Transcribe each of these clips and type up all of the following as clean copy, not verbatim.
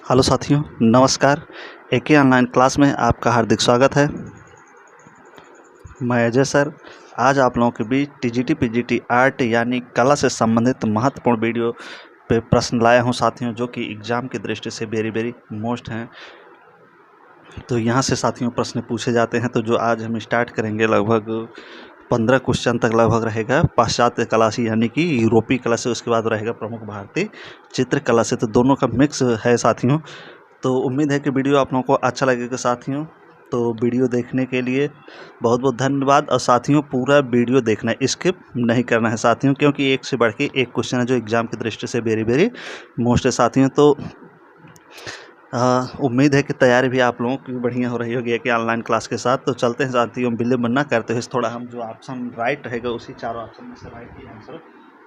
Hello साथियों, नमस्कार। एके online class में आपका हार्दिक स्वागत है। मैं अजय सर आज आप लोगों के बीच टीजीटी पीजीटी आर्ट यानी कला से संबंधित महत्वपूर्ण वीडियो पे प्रश्न लाया हूं साथियों, जो कि एग्ज़ाम की दृष्टि से वेरी मोस्ट हैं। तो यहाँ से साथियों प्रश्न पूछे जाते हैं। तो जो आज हम स्टार्ट करेंगे लगभग 15 क्वेश्चन तक लगभग रहेगा पाश्चात्य कला से यानी कि यूरोपीय कला से, उसके बाद रहेगा प्रमुख भारतीय चित्रकला से। तो दोनों का मिक्स है साथियों। तो उम्मीद है कि वीडियो आप लोगों को अच्छा लगेगा साथियों। तो वीडियो देखने के लिए बहुत बहुत धन्यवाद। और साथियों पूरा वीडियो देखना है, स्किप नहीं करना है साथियों, क्योंकि एक से बढ़ के एक क्वेश्चन है जो एग्ज़ाम की दृष्टि से वेरी मोस्ट है साथियों। तो उम्मीद है कि तैयारी भी आप लोगों की बढ़िया हो रही होगी कि ऑनलाइन क्लास के साथ। तो चलते हैं साथियों, विलंब ना करते हुए थोड़ा हम जो ऑप्शन राइट रहेगा उसी चारों ऑप्शन में से राइट की आंसर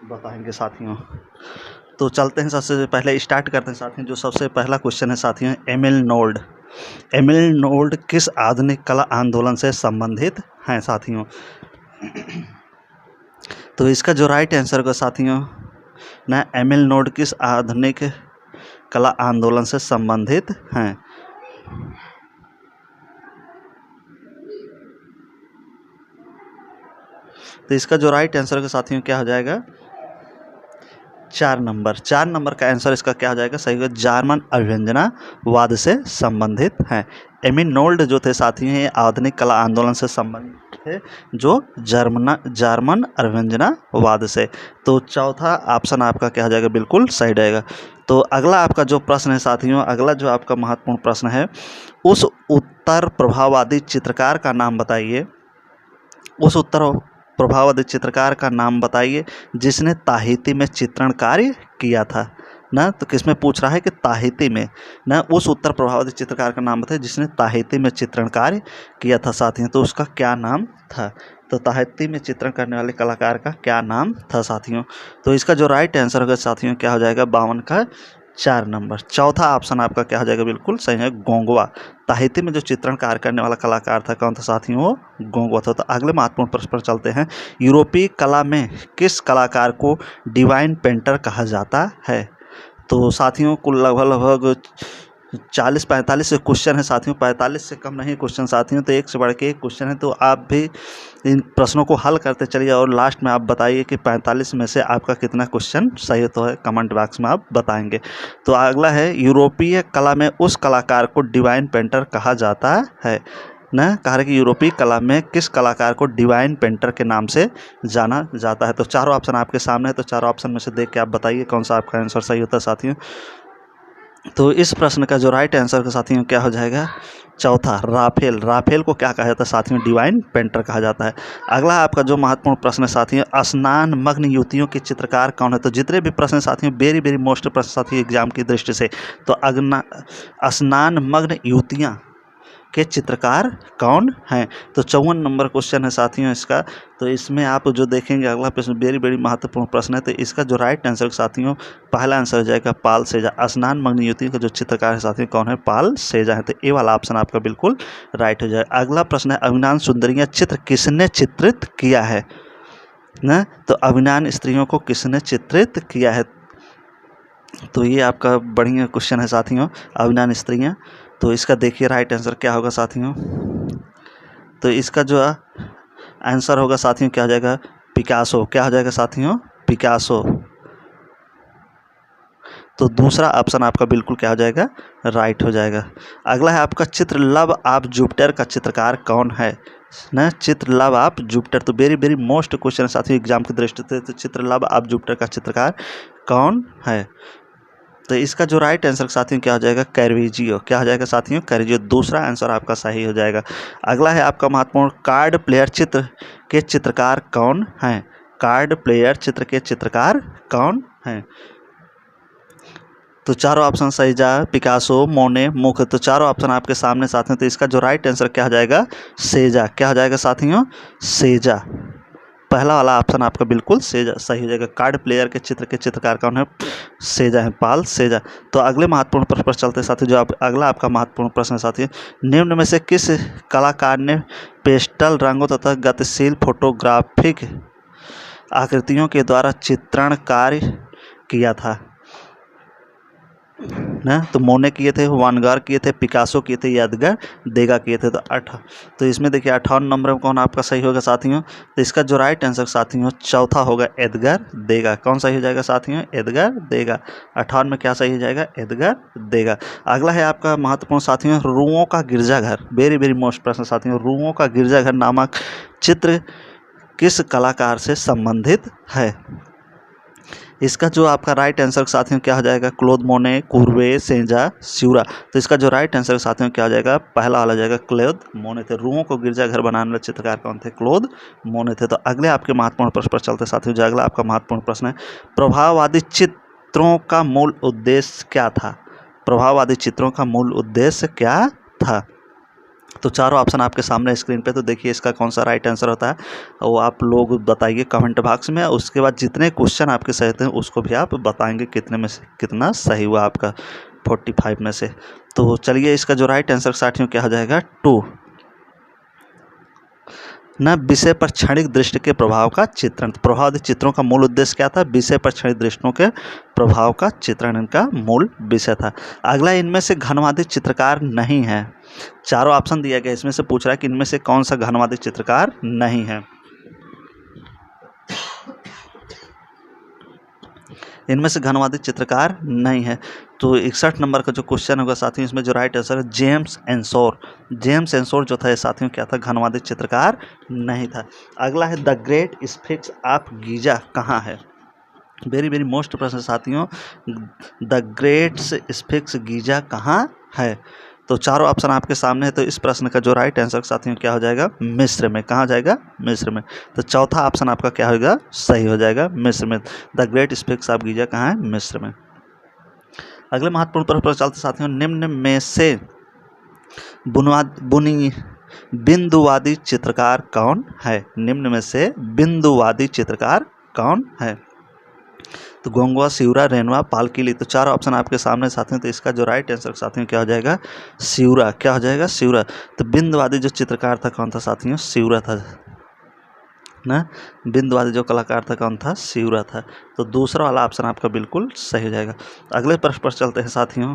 बताएंगे साथियों। तो चलते हैं, सबसे पहले स्टार्ट करते हैं साथियों। जो सबसे पहला क्वेश्चन है साथियों, एमिल नोल्ड। एमिल नोल्ड किस आधुनिक कला आंदोलन से संबंधित हैं साथियों? तो इसका जो राइट आंसर होगा साथियों ना, एमिल नोल्ड किस आधुनिक कला आंदोलन से संबंधित हैं? तो इसका जो राइट आंसर होगा साथियों क्या हो जाएगा? 4 नंबर का आंसर इसका क्या हो जाएगा? सही होगा, जर्मन अभिव्यंजनावाद से संबंधित हैं। एमिल नोल्ड जो थे साथियों ये आधुनिक कला आंदोलन से संबंधित थे, जो जर्मन अभिव्यंजनावाद से। तो चौथा ऑप्शन आपका क्या हो जाएगा? बिल्कुल सही रहेगा। तो अगला आपका जो प्रश्न है साथियों, अगला जो आपका महत्वपूर्ण प्रश्न है, उस उत्तर प्रभाववादी चित्रकार का नाम बताइए। उस उत्तर प्रभाववादी चित्रकार का नाम बताइए जिसने ताहिती में चित्रण कार्य किया था ना। तो किसमें पूछ रहा है कि ताहिती में ना, उस उत्तर प्रभाववादी चित्रकार का नाम बताइए जिसने ताहिती में चित्रण कार्य किया था साथियों। तो उसका क्या नाम था? तो ताहिती में चित्रण करने वाले कलाकार का क्या नाम था साथियों? तो इसका जो राइट आंसर होगा साथियों क्या हो जाएगा? 52 का 4 नंबर। चौथा ऑप्शन आपका क्या हो जाएगा? बिल्कुल सही है, गोंगवा। ताहिती में जो चित्रण कार्य करने वाला कलाकार था कौन था साथियों? वो गोंगवा था। तो अगले महत्वपूर्ण प्रश्न पर चलते हैं। यूरोपीय कला में किस कलाकार को डिवाइन पेंटर कहा जाता है? तो साथियों कुल लगभग 40-45 क्वेश्चन है साथियों, 45 से कम नहीं क्वेश्चन साथियों। तो एक से बढ़ के एक क्वेश्चन है, तो आप भी इन प्रश्नों को हल करते चलिए और लास्ट में आप बताइए कि 45 में से आपका कितना क्वेश्चन सही तो है, कमेंट बॉक्स में आप बताएंगे। तो अगला है, यूरोपीय कला में उस कलाकार को डिवाइन पेंटर कहा जाता है ना। कहा कि यूरोपीय कला में किस कलाकार को डिवाइन पेंटर के नाम से जाना जाता है? तो चारों ऑप्शन आपके सामने है, तो चारों ऑप्शन में से देख के आप बताइए कौन सा आपका आंसर सही होता है साथियों। तो इस प्रश्न का जो राइट आंसर का साथियों क्या हो जाएगा? चौथा, राफेल। राफेल को क्या कहा जाता है साथियों? डिवाइन पेंटर कहा जाता है। अगला आपका जो महत्वपूर्ण प्रश्न है साथियों, स्नान मग्न युवतियों के चित्रकार कौन है? तो जितने भी प्रश्न साथियों वेरी मोस्ट प्रश्न साथियों एग्जाम की दृष्टि से, तो स्नान मग्न युवतियाँ के चित्रकार कौन हैं? तो 54 नंबर क्वेश्चन है साथियों इसका। तो इसमें आप जो देखेंगे अगला प्रश्न वेरी महत्वपूर्ण प्रश्न है। तो इसका जो राइट आंसर साथियों पहला आंसर हो जाएगा पाल सेजा। स्नान मग्न युवती का जो चित्रकार है साथियों कौन है? पाल सेजा है। तो ये वाला ऑप्शन आपका बिल्कुल राइट हो जाएगा। अगला प्रश्न है, अभिज्ञान सुंदरियाँ चित्र किसने चित्रित किया है ना? तो अभिज्ञान स्त्रियों को किसने चित्रित किया है? तो ये आपका बढ़िया क्वेश्चन है साथियों, अभिज्ञान स्त्रियाँ। तो इसका देखिए राइट आंसर क्या होगा साथियों। तो इसका जो आंसर होगा साथियों क्या हो जाएगा? पिकासो। क्या हो जाएगा साथियों? पिकासो। तो दूसरा ऑप्शन आपका बिल्कुल क्या हो जाएगा? राइट हो जाएगा। अगला है आपका, चित्र लव ऑफ जुपिटर का चित्रकार कौन है ना? चित्र लव ऑफ जुपिटर। तो वेरी मोस्ट क्वेश्चन साथियों एग्जाम की दृष्टि से। तो चित्र लव ऑफ जुपिटर का चित्रकार कौन है? तो इसका जो राइट आंसर साथियों क्या हो जाएगा? कैरवेजियो। क्या हो जाएगा साथियों? कैरवेजियो। दूसरा आंसर आपका सही हो जाएगा। अगला है आपका महत्वपूर्ण, कार्ड प्लेयर चित्र के चित्रकार कौन हैं? कार्ड प्लेयर चित्र के चित्रकार कौन हैं? तो चारों ऑप्शन सही जा, पिकासो, मोने, मुख। तो चारों ऑप्शन आपके सामने साथियों। तो इसका जो राइट आंसर क्या हो जाएगा? सेजा। क्या हो जाएगा साथियों? सेजा। पहला वाला ऑप्शन आपका बिल्कुल सेजा सही हो जाएगा। कार्ड प्लेयर के चित्र के चित्रकार कौन है? सेजा है, पाल सेजा। तो अगले महत्वपूर्ण प्रश्न पर चलते हैं साथियों। जो अगला आपका महत्वपूर्ण प्रश्न है साथियों, निम्न में से किस कलाकार ने पेस्टल रंगों तथा गतिशील फोटोग्राफिक आकृतियों के द्वारा चित्रण कार्य किया था ना। तो मोने किए थे, वान गॉग किए थे, पिकासो किए थे, एडगर देगा किए थे। तो इसमें देखिए 58 नंबर में कौन आपका सही होगा साथियों। तो इसका जो राइट आंसर साथियों चौथा होगा एडगर देगा। कौन सही हो जाएगा साथियों, एडगर देगा। 58 में क्या सही हो जाएगा, एडगर देगा। अगला है आपका महत्वपूर्ण साथियों रुओं का गिरजाघर। वेरी वेरी मोस्ट प्रश्न साथियों, रुओं का गिरजाघर नामक चित्र किस कलाकार से संबंधित है। इसका जो आपका राइट आंसर साथियों क्या हो जाएगा, क्लोद मोने, कुर्वे, सेंजा, स्यूरा। तो इसका जो राइट आंसर साथियों क्या हो जाएगा, पहला वाला जाएगा क्लोद मोने थे। रूहों को गिरजाघर बनाने वाले चित्रकार कौन थे, क्लोद मोने थे। तो अगले आपके महत्वपूर्ण प्रश्न पर चलते साथियों। जो अगला आपका महत्वपूर्ण प्रश्न है, प्रभाववादी चित्रों का मूल उद्देश्य क्या था। प्रभाववादी चित्रों का मूल उद्देश्य क्या था। तो चारों ऑप्शन आपके सामने स्क्रीन पे। तो देखिए इसका कौन सा राइट आंसर होता है वो आप लोग बताइए कमेंट बॉक्स में। उसके बाद जितने क्वेश्चन आपके सही थे उसको भी आप बताएंगे कितने में से कितना सही हुआ आपका 45 में से। तो चलिए इसका जो राइट आंसर साथियों क्या हो जाएगा, 2 न। विषय पर क्षणिक दृष्टि के प्रभाव का चित्रण। प्रभावित चित्रों का मूल उद्देश्य क्या था, विषय पर क्षणिक दृष्टियों के प्रभाव का चित्रण इनका मूल विषय था। अगला, इनमें से घनवादी चित्रकार नहीं है। चारों ऑप्शन दिया गया, इसमें से पूछ रहा है कि इनमें से कौन सा घनवादी चित्रकार नहीं है। इनमें से घनवादी चित्रकार नहीं है। तो 61 नंबर का जो क्वेश्चन होगा साथियों, इसमें जो राइट आंसर है जेम्स एंसोर। जेम्स एंसोर जो था साथियों क्या था, घनवादी चित्रकार नहीं था। अगला है the great sphinx of Giza कहाँ है। वेरी वेरी मोस्ट प्रश्न साथियों, द ग्रेट स्फिंक्स गीजा कहाँ है। तो चारों ऑप्शन आपके सामने है। तो इस प्रश्न का जो राइट आंसर साथियों क्या हो जाएगा, मिस्र में। कहाँ जाएगा, मिस्र में। तो चौथा ऑप्शन आपका क्या होगा, सही हो जाएगा, मिस्र में। The great sphinx of Giza कहाँ है, मिस्र में। अगले महत्वपूर्ण प्रश्न पर चलते साथियों, निम्न में से बिंदुवादी चित्रकार कौन है। निम्न में से बिंदुवादी चित्रकार कौन है। तो गोंगवा, सियूरा, रेनवा, पालकिली। तो चार ऑप्शन आपके सामने साथियों। तो इसका जो राइट आंसर साथियों क्या हो जाएगा, सियूरा। क्या हो जाएगा, सियूरा। तो बिंदुवादी जो चित्रकार था कौन था साथियों, सियूरा था ना। बिंदुवादी जो कलाकार था कौन था, सियूरा था। तो दूसरा वाला ऑप्शन आपका बिल्कुल सही हो जाएगा। अगले प्रश्न पर चलते हैं साथियों।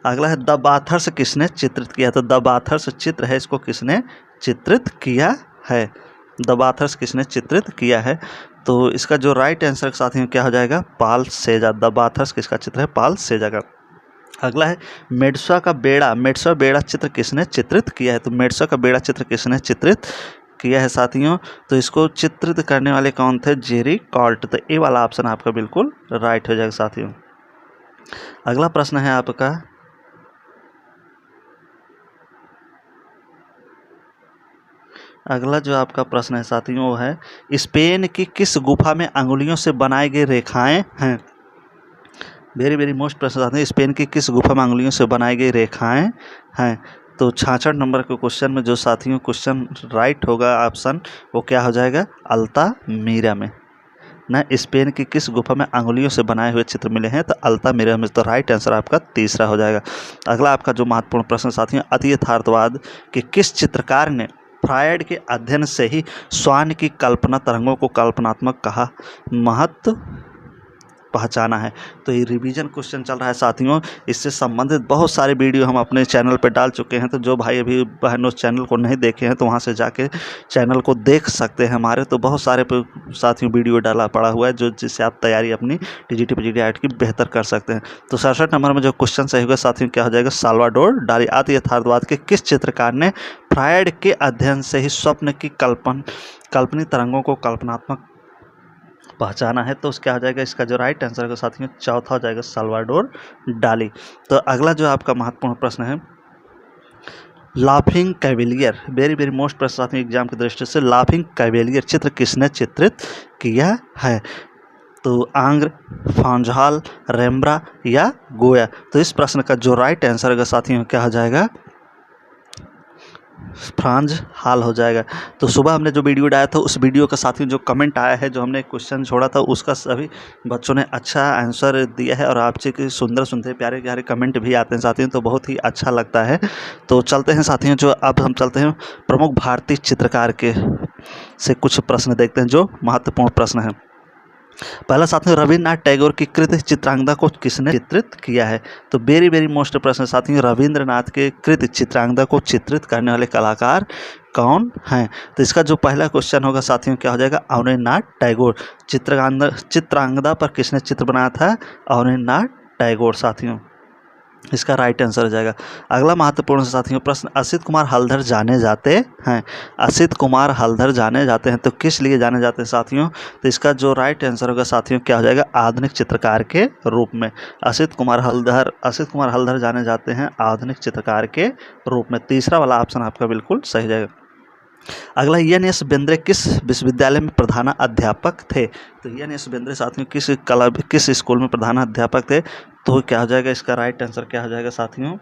अगला है द बाथर्स किसने चित्रित किया। तो द बाथर्स चित्र है, इसको किसने चित्रित किया है। द बाथर्स किसने चित्रित किया है। तो इसका जो राइट आंसर साथियों क्या हो जाएगा, पाल सेजा। द बाथर्स किसका चित्र है, पाल सेजा का। अगला है मेड्सा का बेड़ा। मेड्सा बेड़ा चित्र किसने चित्रित किया है। तो मेड्सा का बेड़ा चित्र किसने चित्रित किया है साथियों। तो इसको चित्रित करने वाले कौन थे, जेरी कॉल्ट। तो ये वाला ऑप्शन आपका बिल्कुल राइट हो जाएगा साथियों। अगला प्रश्न है आपका, अगला जो आपका प्रश्न है साथियों वो है, स्पेन की किस गुफा में अंगुलियों से बनाई गई रेखाएं हैं। वेरी वेरी मोस्ट प्रश्न साथियों, स्पेन की किस गुफा में अंगुलियों से बनाई गई रेखाएं हैं। तो 66 नंबर के क्वेश्चन में जो साथियों क्वेश्चन राइट होगा ऑप्शन, वो क्या हो जाएगा, अल्तामीरा में ना। स्पेन की किस गुफा में अंगुलियों से बनाए हुए चित्र मिले हैं। तो अल्तामीरा में। तो राइट आंसर आपका तीसरा हो जाएगा। अगला आपका जो महत्वपूर्ण प्रश्न साथियों, अति यथार्थवाद के किस चित्रकार ने फ्रायड के अध्ययन से ही श्वान की कल्पना तरंगों को कल्पनात्मक कहा महत्व पहचाना है। तो ये रिवीजन क्वेश्चन चल रहा है साथियों। इससे संबंधित बहुत सारे वीडियो हम अपने चैनल पर डाल चुके हैं। तो जो भाई अभी बहनों चैनल को नहीं देखे हैं तो वहाँ से जाके चैनल को देख सकते हैं हमारे। तो बहुत सारे साथियों वीडियो डाला पड़ा हुआ है जो जिससे आप तैयारी अपनी टीजीटी पीजीटी आईटी की बेहतर कर सकते हैं। तो 67 नंबर में जो क्वेश्चन सही होगा साथियों क्या हो जाएगा, साल्वाडोर डाली। अति यथार्थवाद के किस चित्रकार ने फ्रायड के अध्ययन से ही स्वप्न की काल्पनिक तरंगों को कल्पनात्मक पहचाना है। तो क्या हो जाएगा, इसका जो राइट आंसर है साथियों चौथा हो जाएगा, साल्वाडोर डाली। तो अगला जो आपका महत्वपूर्ण प्रश्न है, laughing cavalier. Very very most प्रश्न साथियों एग्जाम की दृष्टि से, लाफिंग कैवेलियर चित्र किसने चित्रित किया है। तो आंग्र, फांजहाल, रेम्ब्रा या गोया। तो इस प्रश्न का जो राइट आंसर है साथियों क्या हो जाएगा, फ्रांज हाल हो जाएगा। तो सुबह हमने जो वीडियो डाला था उस वीडियो का साथियों जो कमेंट आया है, जो हमने क्वेश्चन छोड़ा था उसका सभी बच्चों ने अच्छा आंसर दिया है। और आपसे के सुंदर सुंदर प्यारे प्यारे कमेंट भी आते हैं साथियों, तो बहुत ही अच्छा लगता है। तो चलते हैं साथियों, जो अब हम चलते हैं प्रमुख भारतीय चित्रकार के से कुछ प्रश्न देखते हैं जो महत्वपूर्ण प्रश्न हैं। पहला साथियों, रविन्द्रनाथ टैगोर की कृत चित्रांगदा को किसने चित्रित किया है? तो वेरी वेरी मोस्ट प्रश्न साथियों, रविंद्रनाथ के कृत चित्रांगदा को चित्रित करने वाले कलाकार कौन हैं? तो इसका जो पहला क्वेश्चन होगा साथियों क्या हो जाएगा? अवनींद्रनाथ टैगोर। चित्रांगदा पर किसने चित्र बनाया था? अवनींद्रनाथ टैगोर साथियों, इसका राइट आंसर हो जाएगा। अगला महत्वपूर्ण साथियों प्रश्न, असित कुमार हलधर जाने जाते हैं। असित कुमार हलधर जाने जाते हैं तो किस लिए जाने जाते हैं साथियों? तो इसका जो राइट आंसर होगा साथियों क्या हो जाएगा? आधुनिक चित्रकार के रूप में। असित कुमार हलधर जाने जाते हैं आधुनिक चित्रकार के रूप में। तीसरा वाला ऑप्शन आपका बिल्कुल सही जाएगा। अगला, एन एस बेंद्रे किस विश्वविद्यालय में प्रधान अध्यापक थे? तो एन एस बेंद्रे साथियों किस स्कूल में प्रधान अध्यापक थे? तो क्या हो जाएगा? इसका राइट आंसर क्या हो जाएगा साथियों?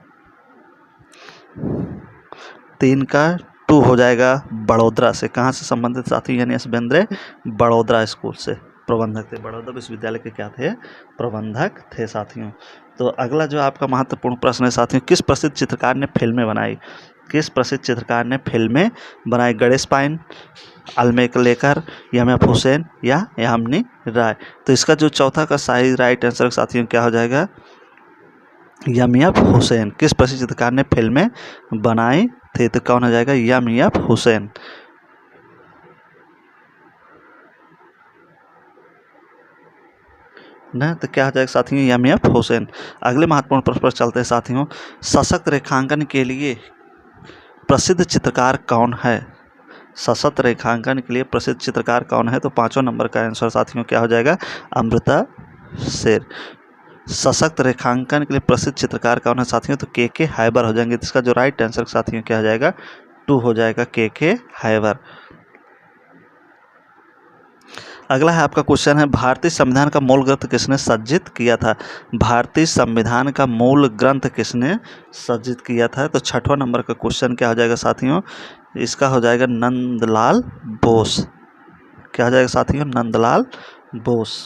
3 का 2 हो जाएगा, बड़ोदरा से। कहाँ से संबंधित साथियों? N S Bendre Vadodara school से प्रबंधक थे। बड़ौदा विश्वविद्यालय के क्या थे? प्रबंधक थे साथियों। तो अगला जो आपका महत्वपूर्ण प्रश्न है साथियों, किस प्रसिद्ध चित्रकार ने फिल्में बनाई? किस प्रसिद्ध चित्रकार ने फिल्में बनाई? गणेश पाइन, अल्मेकलेकर, एम.एफ. हुसैन या यामिनी राय? तो इसका जो चौथा का सही राइट आंसर साथियों क्या हो जाएगा? एम.एफ. हुसैन। किस प्रसिद्ध चित्रकार ने फिल्में बनाई थी? तो कौन हो जाएगा? एम.एफ. हुसैन ना। तो क्या हो जाएगा साथियों? एम.एफ. हुसैन। अगले महत्वपूर्ण प्रश्न पर चलते हैं साथियों, सशक्त रेखांकन के लिए प्रसिद्ध चित्रकार कौन है? सशक्त रेखांकन के लिए प्रसिद्ध चित्रकार कौन है? तो 5वां नंबर का आंसर साथियों क्या हो जाएगा? अमृता शेर। सशक्त रेखांकन के लिए प्रसिद्ध चित्रकार कौन है साथियों? तो के हैबर हो जाएंगे। इसका जो राइट आंसर साथियों क्या हो जाएगा? 2 हो जाएगा, के हैबर। अगला है आपका क्वेश्चन है, भारतीय संविधान का मूल ग्रंथ किसने सज्जित किया था? भारतीय संविधान का मूल ग्रंथ किसने सज्जित किया था? तो 6वां नंबर का क्वेश्चन क्या हो जाएगा साथियों? इसका हो जाएगा नंदलाल बोस। क्या हो जाएगा साथियों? नंदलाल बोस।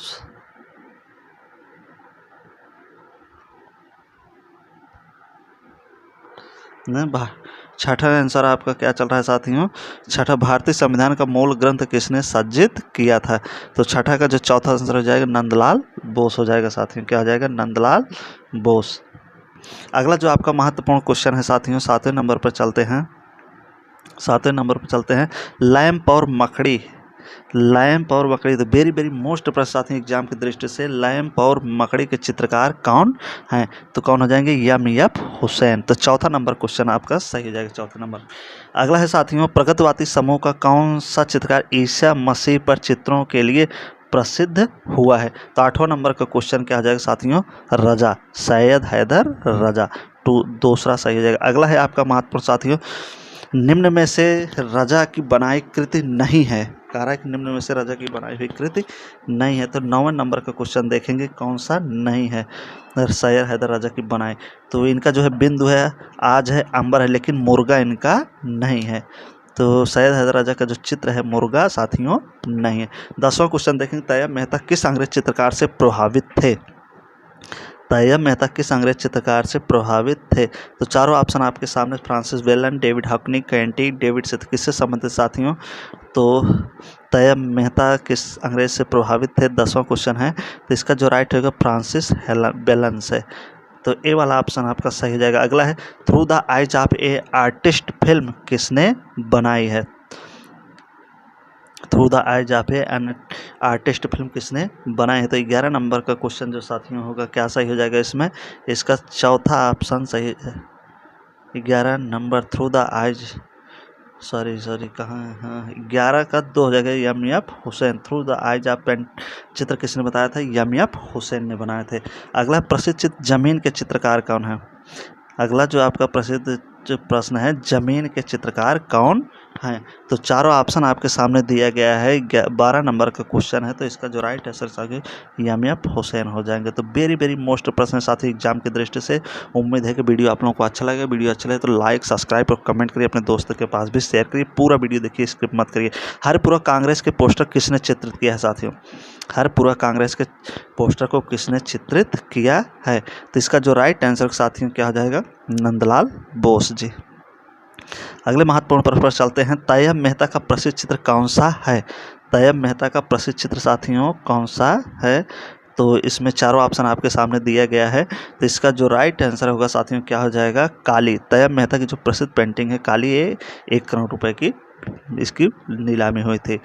छठा आंसर आपका क्या चल रहा है साथियों? छठा, भारतीय संविधान का मूल ग्रंथ किसने सज्जित किया था? तो छठा का जो चौथा आंसर हो जाएगा नंदलाल बोस हो जाएगा साथियों। क्या हो जाएगा? नंदलाल बोस। अगला जो आपका महत्वपूर्ण क्वेश्चन है साथियों, 7वें नंबर पर चलते हैं। 7वें नंबर पर चलते हैं, लैंप और मकड़ी। लैंप और मकड़ी तो वेरी वेरी मोस्ट प्रश्न साथियों एग्जाम की दृष्टि से, लैंप और मकड़ी के चित्रकार कौन हैं? तो कौन हो जाएंगे? एम.एफ. हुसैन। तो चौथा नंबर क्वेश्चन आपका सही हो जाएगा, चौथा नंबर। अगला है साथियों, प्रगतिवादी समूह का कौन सा चित्रकार ईसा मसीह पर चित्रों के लिए प्रसिद्ध हुआ है? तो 8वां नंबर का क्वेश्चन क्या हो जाएगा साथियों? रजा, सैयद हैदर रजा। दूसरा सही हो जाएगा। अगला है आपका महत्वपूर्ण साथियों, निम्न में से रजा की बनाई कृति नहीं है। कह रहा है कि निम्न में से रजा की बनाई हुई कृति नहीं है। तो 9वें नंबर का क्वेश्चन देखेंगे कौन सा नहीं है सैयद हैदर रजा की बनाई। तो इनका जो है बिंदु है, आज है, अंबर है, लेकिन मुर्गा इनका नहीं है। तो सैयद हैदर रजा का जो चित्र है मुर्गा साथियों नहीं है। 10वां क्वेश्चन देखेंगे, तैयब मेहता किस अंग्रेज चित्रकार से प्रभावित थे? तैयब मेहता किस अंग्रेज चित्रकार से प्रभावित थे? तो चारों ऑप्शन आपके सामने, फ्रांसिस बेलन, डेविड हॉकनी, कैंटी, डेविड से किससे संबंधित साथियों? तो तैयब मेहता किस अंग्रेज से प्रभावित थे? 10वां क्वेश्चन है। तो इसका जो राइट होगा फ्रांसिस बेलन से। तो ए वाला ऑप्शन आपका सही हो जाएगा। अगला है, through the eyes of a artist film किसने बनाई है? Through the eyes of an artist film किसने बनाई है? तो 11 नंबर का क्वेश्चन जो साथियों होगा क्या सही हो जाएगा इसमें? इसका चौथा ऑप्शन सही है। 11 number, through the eyes, sorry कहाँ है? हाँ, 11 का 2 हो जाएगा, M F. Hussain. Through the eyes of paint चित्र किसने बताया था? एम.एफ. हुसैन ने बनाए थे। अगला, प्रसिद्ध जमीन के चित्रकार कौन है? अगला जो आपका प्रसिद्ध जो प्रश्न है, जमीन के चित्रकार कौन हैं? तो चारों ऑप्शन आपके सामने दिया गया है। 12 नंबर का क्वेश्चन है। तो इसका जो राइट आंसर एम.एफ. हुसैन हो जाएंगे। तो वेरी वेरी मोस्ट प्रश्न साथी एग्जाम की दृष्टि से। उम्मीद है कि वीडियो आप लोगों को अच्छा लगे। वीडियो अच्छा लगे तो लाइक, सब्सक्राइब और कमेंट करिए, अपने दोस्तों के पास भी शेयर करिए। पूरा वीडियो देखिए, स्किप मत करिए। हरिपुरा कांग्रेस के पोस्टर किसने चित्रित किया है साथियों? हरिपुरा कांग्रेस के पोस्टर को किसने चित्रित किया है? तो इसका जो राइट आंसर साथियों क्या हो जाएगा? नंदलाल बोस जी। अगले महत्वपूर्ण प्रश्न पर चलते हैं, तैयब मेहता का प्रसिद्ध चित्र कौन सा है? तैयब मेहता का प्रसिद्ध चित्र साथियों कौन सा है? तो इसमें चारों ऑप्शन आपके सामने दिया गया है। तो इसका जो राइट आंसर होगा साथियों क्या हो जाएगा? काली। तैयब मेहता की जो प्रसिद्ध पेंटिंग है काली, ये 1 करोड़ रुपए की इसकी नीलामी हुई थी।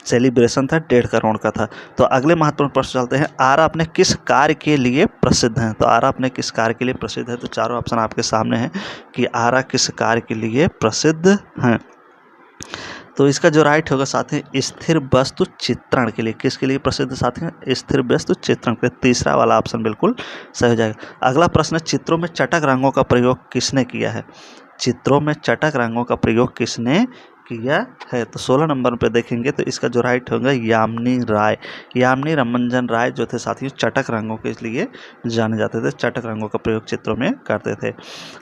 सेलिब्रेशन था 1.5 करोड़ का था। तो अगले महत्वपूर्ण प्रश्न चलते हैं। आरा अपने किस कार्य के लिए प्रसिद्ध है? तो आरा अपने किस कार्य के लिए प्रसिद्ध है? तो चारों ऑप्शन आपके सामने हैं कि आरा किस कार्य के लिए प्रसिद्ध है। तो इसका जो राइट होगा साथी स्थिर वस्तु चित्रण के लिए। किसके लिए प्रसिद्ध साथी? स्थिर वस्तु चित्रण के लिए। तीसरा वाला ऑप्शन बिल्कुल सही हो जाएगा। अगला प्रश्न, चित्रों में चटक रंगों का प्रयोग किसने किया है? चित्रों में चटक रंगों का प्रयोग किसने किया है? तो 16 नंबर पे देखेंगे तो इसका जो राइट होगा यामिनी राय। यामिनी रमंजन राय जो थे साथियों चटक रंगों के लिए जाने जाते थे, चटक रंगों का प्रयोग चित्रों में करते थे।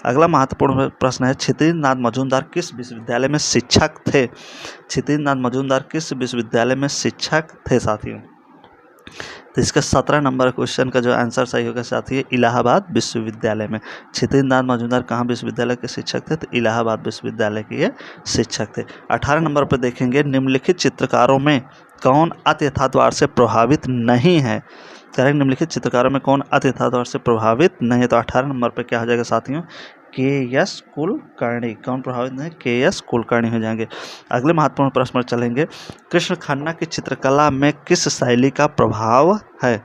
अगला महत्वपूर्ण प्रश्न है, क्षितिज मजूमदार किस विश्वविद्यालय में शिक्षक थे? क्षितिज मजूमदार किस विश्वविद्यालय में शिक्षक थे साथियों? तो इसका 17 नंबर क्वेश्चन का जो आंसर सही होगा साथी इलाहाबाद विश्वविद्यालय में। क्षितिज मजूमदार कहाँ विश्वविद्यालय के शिक्षक थे? तो इलाहाबाद विश्वविद्यालय के ये शिक्षक थे। 18 नंबर पर देखेंगे, निम्नलिखित चित्रकारों में कौन अति यथार्थवाद से प्रभावित नहीं है? करेक्ट, निम्नलिखित चित्रकारों में कौन अति यथार्थवाद से प्रभावित नहीं है? तो 18 नंबर पर क्या हो जाएगा साथियों? के.एस. कुलकर्णी। कौन प्रभावित नहीं? के.एस. कुलकर्णी हो जाएंगे। अगले महत्वपूर्ण प्रश्न पर चलेंगे, कृष्ण खन्ना की चित्रकला में किस शैली का प्रभाव है?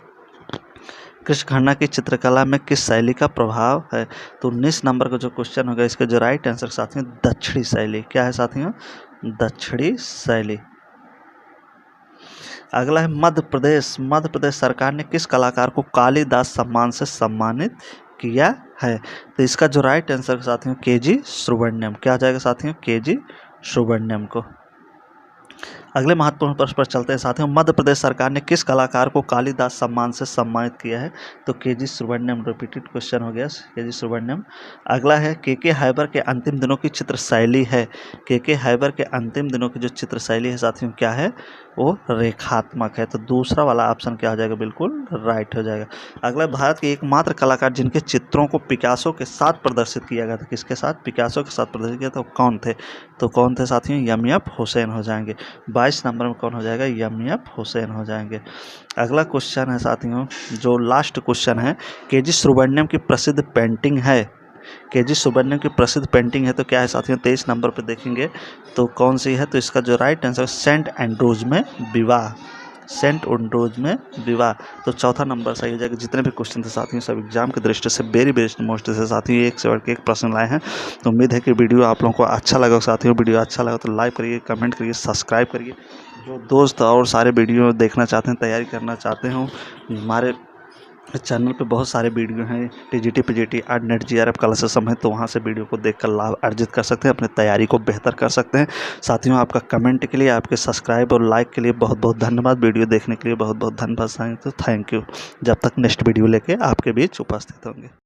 कृष्ण खन्ना की चित्रकला में किस शैली का प्रभाव है? तो 19 नंबर का जो क्वेश्चन होगा इसका जो राइट आंसर साथियों दक्षिणी शैली। क्या है साथियों? दक्षिणी शैली। अगला है मध्य प्रदेश सरकार ने किस कलाकार को कालिदास सम्मान से सम्मानित किया है? तो इसका जो राइट आंसर साथियों के.जी. सुब्रमण्यम। क्या आ जाएगा साथियों? के.जी. सुब्रमण्यम को। अगले महत्वपूर्ण प्रश्न पर चलते हैं साथियों, मध्य प्रदेश सरकार ने किस कलाकार को कालिदास सम्मान से सम्मानित किया है? तो के.जी. सुब्रमण्यम। रिपीटेड क्वेश्चन हो गया, के.जी. सुब्रमण्यम। अगला है के हैबर के अंतिम दिनों की चित्र शैली है। के हैबर के अंतिम दिनों की जो चित्र शैली है साथियों क्या है? वो रेखात्मक है। तो दूसरा वाला ऑप्शन क्या हो जाएगा? बिल्कुल राइट हो जाएगा। अगला, भारत के एकमात्र कलाकार जिनके चित्रों को पिकासो के साथ प्रदर्शित किया गया था। किसके साथ? पिकासो के साथ प्रदर्शित किया था। कौन थे? तो कौन थे साथियों? एम.एफ. हुसैन हो जाएंगे। 22 नंबर में कौन हो जाएगा? एम.एफ. हुसैन हो जाएंगे। अगला क्वेश्चन है साथियों जो लास्ट क्वेश्चन है, के.जी. सुब्रमण्यम की प्रसिद्ध पेंटिंग है। के.जी. सुब्रमण्यम की प्रसिद्ध पेंटिंग है तो क्या है साथियों? 23 नंबर पे देखेंगे तो कौन सी है? तो इसका जो राइट आंसर सेंट एंड्रूज में विवाह। सेंट एंड्रूज में विवाह। तो चौथा नंबर सही हो जाएगा। जितने भी क्वेश्चन थे साथियों सब एग्जाम की दृष्टि से वेरी बेस्ट मोस्ट से साथियों एक से बढ़ के एक प्रश्न लाए हैं। तो उम्मीद है कि वीडियो आप लोगों को अच्छा लगा साथियों। वीडियो अच्छा लगा तो लाइक करिए, कमेंट करिए, सब्सक्राइब करिए। जो दोस्त और सारे वीडियो देखना चाहते हैं, तैयारी करना चाहते हो, हमारे चैनल पे बहुत सारे वीडियो हैं टीजीटी पीजीटी और नेट जीआरएफ क्लासेस सब हैं, तो वहाँ से वीडियो को देखकर लाभ अर्जित कर सकते हैं, अपनी तैयारी को बेहतर कर सकते हैं। साथियों आपका कमेंट के लिए, आपके सब्सक्राइब और लाइक के लिए बहुत बहुत धन्यवाद। वीडियो देखने के लिए बहुत बहुत धन्यवाद। तो थैंक यू। जब तक नेक्स्ट वीडियो लेके आपके बीच उपस्थित होंगे।